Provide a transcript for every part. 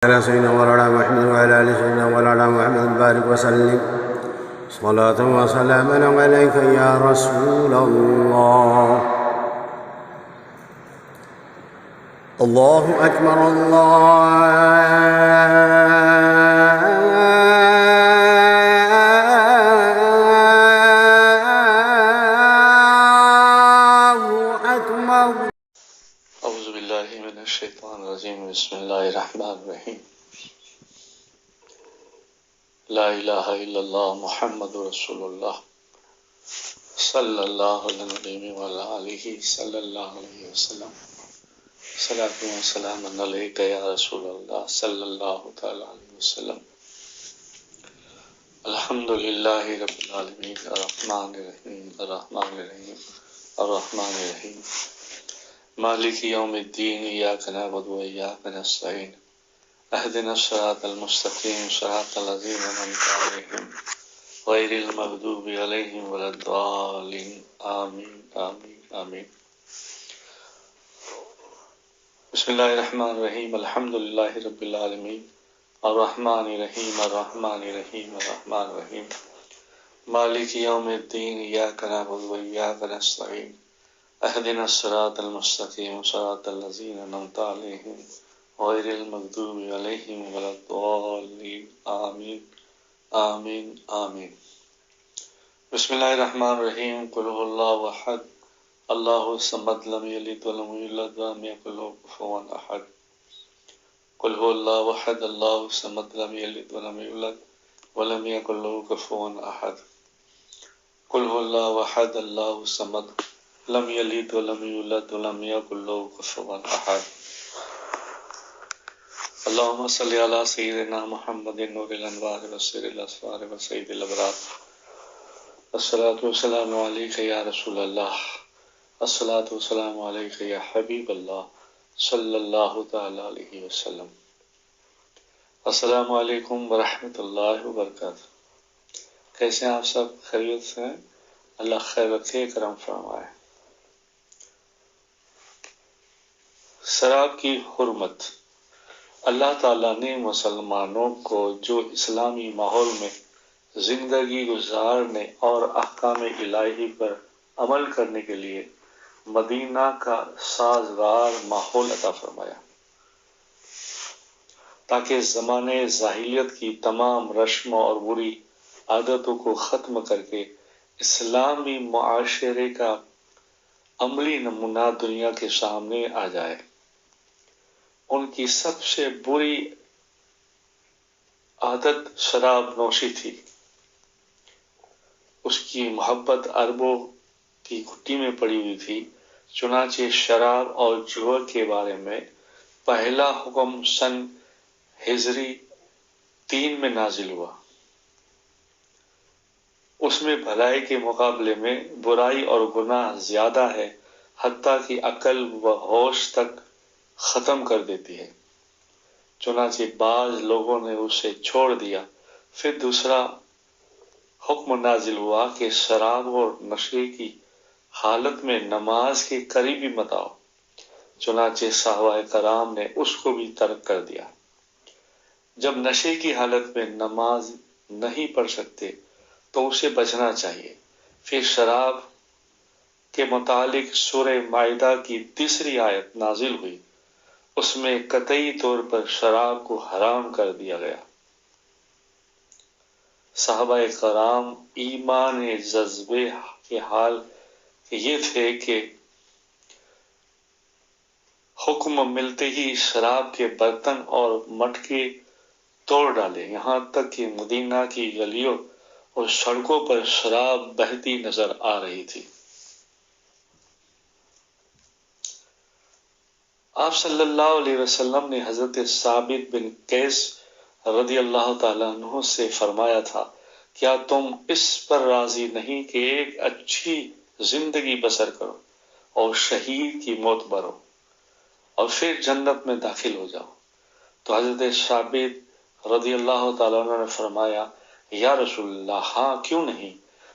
على سيدنا مولانا محمد وعلى آل سيدنا مولانا محمد بارك وسلم صلاة وسلاما عليك يا رسول الله. الله أكبر اعوذ باللہ من الشیطان الرجیم بسم اللہ الرحمن الرحیم لا الہ الا اللہ محمد رسول اللہ صلی اللہ علیہ وعلی آلہ صلی اللہ علیہ وسلم صلاۃ و سلام علیک یا رسول اللہ صلی اللہ تعالی علیہ وسلم. الحمدللہ رب العالمین الرحمن الرحیم الرحمن الرحیم الرحمن الرحیم مالک یوم الدین ایاک نعبد و ایاک نستعین اهدنا الصراط المستقیم صراط الذین انعمت علیہم غیر المغضوب علیہم ولا الضالین آمین آمین آمین. بسم اللہ الرحمن الرحیم الحمدللہ رب العالمین الرحمن الرحیم الرحمن الرحیم الرحمن الرحیم مالک یوم الدین ایاک نعبد و ایاک نستعین اهدنا الصراط المستقیم صراط الذین انعمت علیہم غیر المغضوب علیہم ولا الضالین آمین آمین آمین. بسم اللہ الرحمن الرحیم قل هو اللہ احد اللہ الصمد لم یلد ولم یولد ولم یکن له کفوا احد. قل هو اللہ احد اللہ الصمد لم یلد ولم یولد ولم یکن له کفوا احد. قل هو اللہ احد اللہ الصمد لم یلد ولم یولد ولم یکن له کفوا احد. اللهم صل علی سیدنا محمد نور الانوار وسر الاسرار وسید الابرار. الصلاۃ والسلام علیک یا رسول اللہ الصلاۃ والسلام علیک یا حبیب اللہ صلی اللہ تعالی علیہ وسلم. السلام علیکم ورحمۃ اللہ وبرکاتہ. کیسے ہیں آپ سب؟ خیریت سے ہیں؟ اللہ خیر رکھے، کرم فرمائے. شراب کی حرمت. اللہ تعالیٰ نے مسلمانوں کو جو اسلامی ماحول میں زندگی گزارنے اور احکام الہی پر عمل کرنے کے لیے مدینہ کا سازگار ماحول عطا فرمایا تاکہ زمانے جاہلیت کی تمام رسموں اور بری عادتوں کو ختم کر کے اسلامی معاشرے کا عملی نمونہ دنیا کے سامنے آ جائے. ان کی سب سے بری عادت شراب نوشی تھی. اس کی محبت عربوں کی گھٹی میں پڑی ہوئی تھی. چنانچہ شراب اور جوا کے بارے میں پہلا حکم سن ہجری 3 میں نازل ہوا. اس میں بھلائی کے مقابلے میں برائی اور گناہ زیادہ ہے، حتیٰ کہ عقل و ہوش تک ختم کر دیتی ہے. چنانچہ بعض لوگوں نے اسے چھوڑ دیا. پھر دوسرا حکم نازل ہوا کہ شراب اور نشے کی حالت میں نماز کے قریب بھی مت آؤ. چنانچہ صحابہ کرام نے اس کو بھی ترک کر دیا. جب نشے کی حالت میں نماز نہیں پڑھ سکتے تو اسے بچنا چاہیے. پھر شراب کے متعلق سورہ مائدہ کی 3 آیت نازل ہوئی. اس میں قطعی طور پر شراب کو حرام کر دیا گیا. صحابہ کرام ایمان جذبے کے حال یہ تھے کہ حکم ملتے ہی شراب کے برتن اور مٹکے توڑ ڈالے، یہاں تک کہ مدینہ کی گلیوں اور سڑکوں پر شراب بہتی نظر آ رہی تھی. آپ صلی اللہ علیہ وسلم نے حضرت ثابت بن قیس رضی اللہ تعالیٰ عنہ سے فرمایا تھا، کیا تم اس پر راضی نہیں کہ ایک اچھی زندگی بسر کرو اور شہید کی موت مرو اور پھر جنت میں داخل ہو جاؤ؟ تو حضرت ثابت رضی اللہ تعالیٰ عنہ نے فرمایا، یا رسول اللہ، ہاں کیوں نہیں.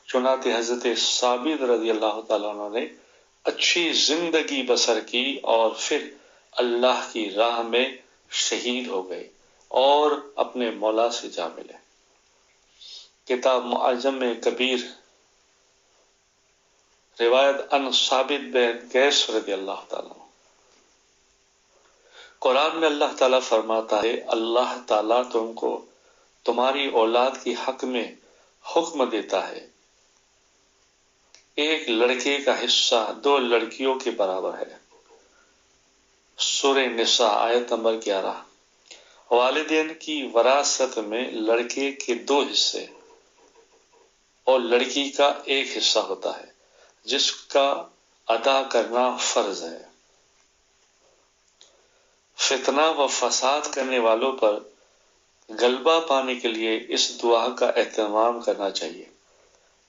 چنانچہ حضرت ثابت رضی اللہ تعالیٰ عنہ نے اچھی زندگی بسر کی اور پھر اللہ کی راہ میں شہید ہو گئے اور اپنے مولا سے جا ملے۔ کتاب معجم کبیر، روایت ان ثابت بن قیس رضی اللہ تعالیٰ عنہ۔ قرآن میں اللہ تعالیٰ فرماتا ہے اللہ تعالیٰ تم کو تمہاری اولاد کی حق میں حکم دیتا ہے، ایک لڑکے کا حصہ 2 لڑکیوں کے برابر ہے۔ سورہ نساء آیت نمبر 11۔ والدین کی وراثت میں لڑکے کے 2 حصے اور لڑکی کا 1 حصہ ہوتا ہے، جس کا ادا کرنا فرض ہے۔ فتنہ و فساد کرنے والوں پر غلبہ پانے کے لیے اس دعا کا اہتمام کرنا چاہیے۔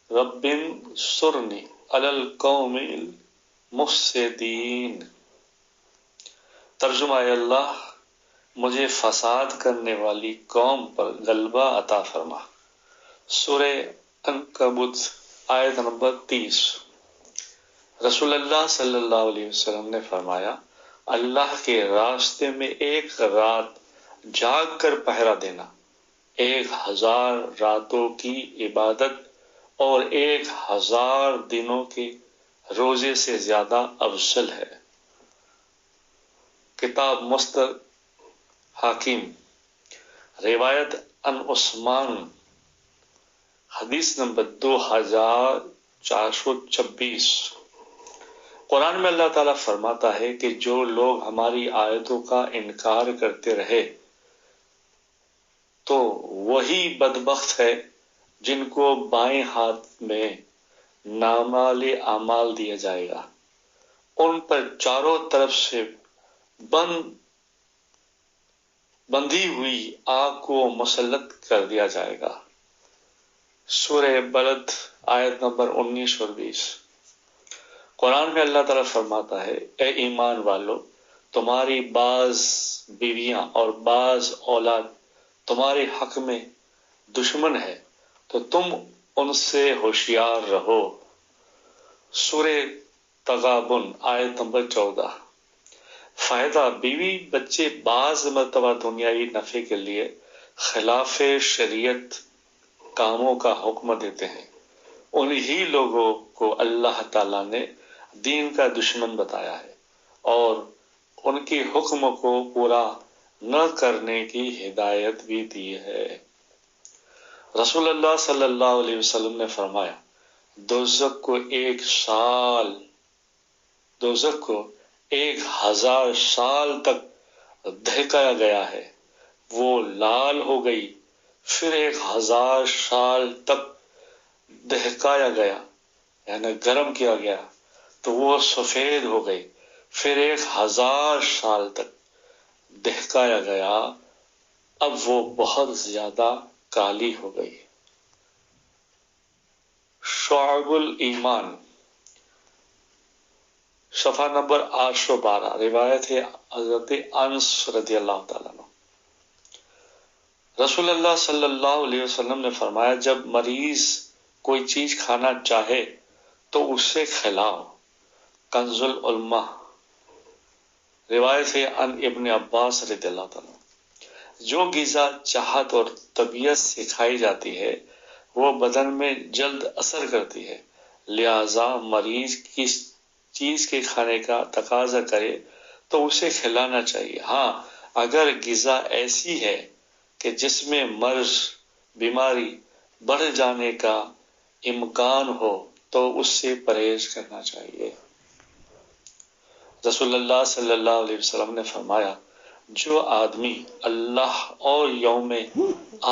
رب انصرنی علی القوم المفسدین۔ ترجمہ: اے اللہ مجھے فساد کرنے والی قوم پر غلبہ عطا فرما۔ سورہ عنکبوت آیت نمبر 30۔ رسول اللہ صلی اللہ علیہ وسلم نے فرمایا اللہ کے راستے میں ایک رات جاگ کر پہرا دینا 1000 راتوں کی عبادت اور 1000 دنوں کے روزے سے زیادہ افضل ہے۔ کتاب مستدرک حاکم، روایت ان عثمان، حدیث نمبر 2426۔ قرآن میں اللہ تعالیٰ فرماتا ہے کہ جو لوگ ہماری آیتوں کا انکار کرتے رہے تو وہی بدبخت ہے جن کو بائیں ہاتھ میں نامال اعمال دیا جائے گا، ان پر چاروں طرف سے بندھی ہوئی آگ کو مسلط کر دیا جائے گا۔ سورہ بلد آیت نمبر 19 اور 20۔ قرآن میں اللہ تعالیٰ فرماتا ہے اے ایمان والو، تمہاری بعض بیویاں اور بعض اولاد تمہارے حق میں دشمن ہے تو تم ان سے ہوشیار رہو۔ سورہ تغابن آیت نمبر 14۔ فائدہ: بیوی بچے بعض مرتبہ دنیاوی نفع کے لیے خلاف شریعت کاموں کا حکم دیتے ہیں، انہی لوگوں کو اللہ تعالیٰ نے دین کا دشمن بتایا ہے اور ان کے حکم کو پورا نہ کرنے کی ہدایت بھی دی ہے۔ رسول اللہ صلی اللہ علیہ وسلم نے فرمایا دوزخ کو 1000 سال تک دہکایا گیا ہے، وہ لال ہو گئی، پھر 1000 سال تک دہکایا گیا یعنی گرم کیا گیا تو وہ سفید ہو گئی، پھر 1000 سال تک دہکایا گیا، اب وہ بہت زیادہ کالی ہو گئی۔ شعب الایمان، صفحہ نمبر 812، روایت ہے حضرت انس رضی اللہ تعالیٰ عنہ۔ رسول اللہ صلی اللہ علیہ وسلم نے فرمایا جب مریض کوئی چیز کھانا چاہے تو اسے کھلاؤ۔ کنز العلماء، روایت ہے ان ابن عباس رضی اللہ تعالیٰ عنہ۔ جو غذا چاہت اور طبیعت سے کھائی جاتی ہے وہ بدن میں جلد اثر کرتی ہے، لہذا مریض کس چیز کے کھانے کا تقاضا کرے تو اسے کھلانا چاہیے۔ ہاں اگر غذا ایسی ہے کہ جس میں مرض بیماری بڑھ جانے کا امکان ہو تو اس سے پرہیز کرنا چاہیے۔ رسول اللہ صلی اللہ علیہ وسلم نے فرمایا جو آدمی اللہ اور یوم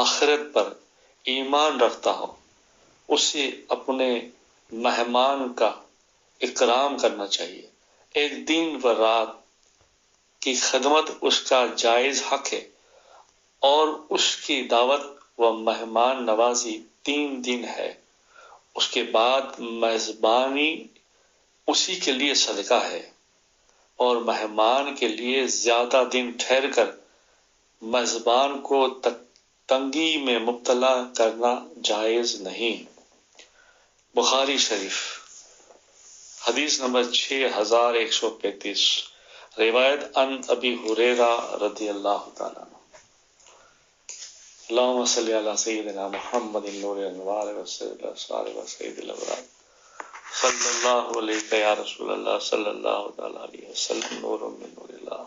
آخرت پر ایمان رکھتا ہو اسے اپنے مہمان کا اکرام کرنا چاہیے۔ ایک دن و رات کی خدمت اس کا جائز حق ہے اور اس کی دعوت و مہمان نوازی 3 دن ہے، اس کے بعد میزبانی اسی کے لیے صدقہ ہے اور مہمان کے لیے زیادہ دن ٹھہر کر میزبان کو تنگی میں مبتلا کرنا جائز نہیں۔ بخاری شریف، حدیث نمبر 6135، روایت ان ابی ہریرہ رضی اللہ تعالیٰ عنہ۔ اللهم صل على سيدنا محمد نور الانوار وسيد الاسرار وسيد الابرار صلى الله عليك يا رسول الله صلى الله عليه وسلم نور من نور الله.